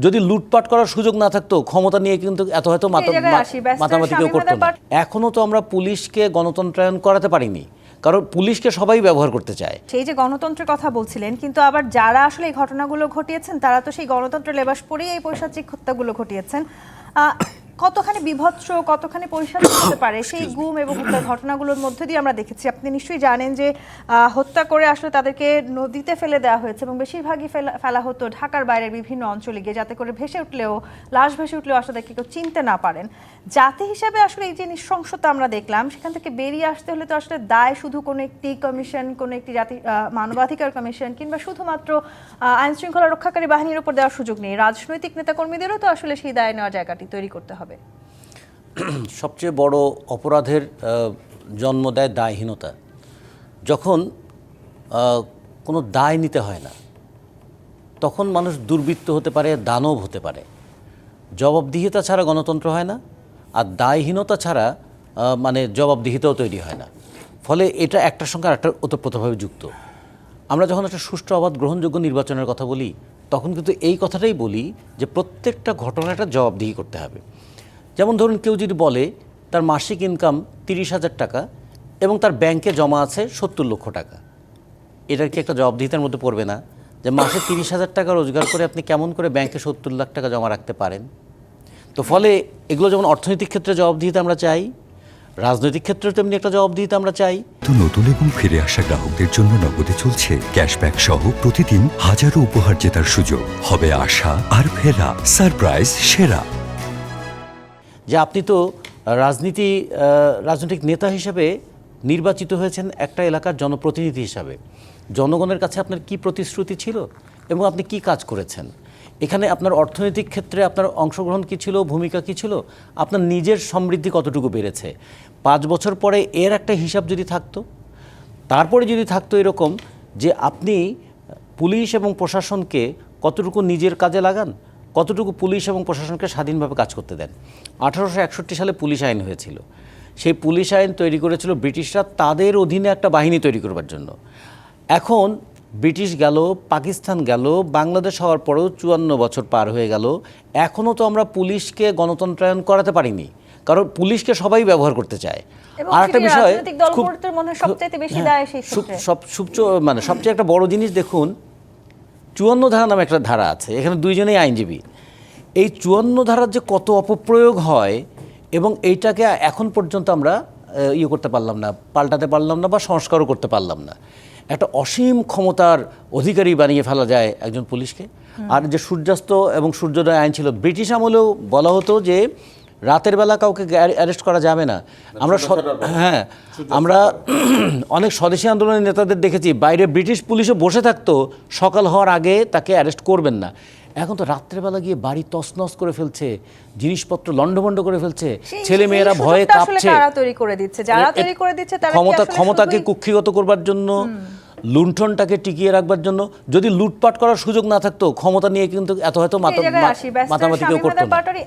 যদি লুটপাট করার সুযোগ না থাকতো ক্ষমতা নিয়ে কিন্তু এত হয়তো মাতামাতি কেউ করতো না। এখনো তো আমরা পুলিশকে গণতন্ত্রায়ন করাতে পারিনি, কারণ পুলিশকে সবাই ব্যবহার করতে চায়। সেই যে গণতন্ত্রের কথা বলছিলেন, কিন্তু আবার যারা আসলে এই ঘটনাগুলো ঘটিয়েছেন তারা তো সেই গণতন্ত্রের লেবাস পরেই এই পৈশাচিক হত্যাগুলো ঘটিয়েছেন। কতখানি বিভৎস, কতখানি পৈশাচিক হতে পারে সেই গুম এবং হত্যার ঘটনাগুলোর মধ্যে দিয়ে আমরা দেখেছি। আপনি নিশ্চয়ই জানেন যে হত্যা করে আসলে তাদেরকে নদীতে ফেলে দেওয়া হয়েছে এবং বেশিরভাগই ফেলা হতো ঢাকার বাইরের বিভিন্ন অঞ্চলে গিয়ে, যাতে করে লাশ ভেসে উঠলেও আসলে তাদেরকে কেউ চিনতে না পারেন। জাতি হিসাবে আসলে এই যে নৃশংসতা আমরা দেখলাম, সেখান থেকে বেরিয়ে আসতে হলে তো আসলে দায় শুধু কোনো একটি কমিশন, কোনো একটি মানবাধিকার কমিশন কিংবা শুধুমাত্র আইন শৃঙ্খলা রক্ষাকারী বাহিনীর উপর দেওয়ার সুযোগ নেই। রাজনৈতিক নেতাকর্মীদেরও তো আসলে সেই দায় নেওয়ার জায়গাটি তৈরি করতে হবে। সবচেয়ে বড় অপরাধের জন্ম দেয় দায়হীনতা। যখন কোনো দায় নিতে হয় না, তখন মানুষ দুর্বৃত্ত হতে পারে, দানব হতে পারে। জবাবদিহিতা ছাড়া গণতন্ত্র হয় না, আর দায়হীনতা ছাড়া জবাবদিহিতাও তৈরি হয় না। ফলে এটা একটার সঙ্গে আরেকটার ওতপ্রোতভাবে যুক্ত। আমরা যখন একটা সুষ্ঠু, অবাধ, গ্রহণযোগ্য নির্বাচনের কথা বলি, তখন কিন্তু এই কথাটাই বলি যে প্রত্যেকটা ঘটনাটা জবাবদিহি করতে হবে। যেমন ধরুন, কেউ যদি বলে তার মাসিক ইনকাম 30,000 টাকা এবং তার ব্যাংকে জমা আছে 70 লক্ষ টাকা, এটার কি একটা জবাবদিহিতার মধ্যে পড়বে না? যে মাসে 30,000 টাকা রোজগার করে আপনি কেমন করে ব্যাংকে 70 লাখ টাকা জমা রাখতে পারেন? তো ফলে এগুলো যেমন অর্থনৈতিক ক্ষেত্রে জবাবদিহিতা আমরা চাই, রাজনৈতিক ক্ষেত্রে তেমনি একটা জবাবদিহিতা আমরা চাই। তো নতুন এবং ফিরে আসা গ্রাহকদের জন্য নগদে চলছে ক্যাশব্যাক সহ প্রতিদিন হাজারো উপহার জেতার সুযোগ। হবে আশা আর ফেরা, সারপ্রাইজ সেরা। যে আপনি তো রাজনৈতিক নেতা হিসেবে নির্বাচিত হয়েছেন একটা এলাকার জনপ্রতিনিধি হিসাবে। জনগণের কাছে আপনার কি প্রতিশ্রুতি ছিল এবং আপনি কি কাজ করেছেন? এখানে আপনার অর্থনৈতিক ক্ষেত্রে আপনার অংশগ্রহণ কী ছিল, ভূমিকা কী ছিল, আপনার নিজের সমৃদ্ধি কতটুকু বেড়েছে? 5 বছর পরে এর একটা হিসাব যদি থাকতো, তারপরে যদি থাকতো এরকম যে আপনি পুলিশ এবং প্রশাসনকে কতটুকু নিজের কাজে লাগান, কতটুকু পুলিশ এবং প্রশাসনকে স্বাধীনভাবে কাজ করতে দেন। 1861 সালে পুলিশ আইন হয়েছিল। সেই পুলিশ আইন তৈরি করেছিল ব্রিটিশরা তাদের অধীনে একটা বাহিনী তৈরি করবার জন্য। এখন ব্রিটিশ গেল, পাকিস্তান গেল, বাংলাদেশ হওয়ার পরেও 54 বছর পার হয়ে গেল, এখনও তো আমরা পুলিশকে গণতন্ত্রায়ন করাতে পারিনি, কারণ পুলিশকে সবাই ব্যবহার করতে চায়। আর একটা বিষয়, সবচেয়ে একটা বড় জিনিস দেখুন, 54 ধারা নামে একটা ধারা আছে, এখানে দুইজনেই আইনজীবী। এই 54 ধারার যে কত অপপ্রয়োগ হয় এবং এইটাকে এখন পর্যন্ত আমরা করতে পারলাম না, পাল্টাতে পারলাম না বা সংস্কারও করতে পারলাম না। একটা অসীম ক্ষমতার অধিকারী বানিয়ে ফেলা যায় একজন পুলিশকে। আর যে সূর্যাস্ত এবং সূর্যোদয় আইন ছিল, ব্রিটিশ আমলেও বলা হতো যে রাতের বেলা কাউকে অ্যারেস্ট করা যাবে না। আমরা অনেক স্বদেশী আন্দোলনের নেতাদের দেখেছি, বাইরে ব্রিটিশ পুলিশও বসে থাকতো, সকাল হওয়ার আগে তাকে অ্যারেস্ট করবেন না। এখন তো রাত্রেবেলা গিয়ে বাড়ি তছনছ করে ফেলছে, জিনিসপত্র লণ্ডভণ্ড করে ফেলছে, ছেলে মেয়েরা ভয়ে কাঁপছে। ক্ষমতাকে কুক্ষিগত করবার জন্য, লুণ্ঠনটাকে টিকিয়ে রাখবার জন্য। যদি লুটপাট করার সুযোগ না থাকতো ক্ষমতা নিয়ে কিন্তু এত হয়তো মাতামাতি কেউ করতো না।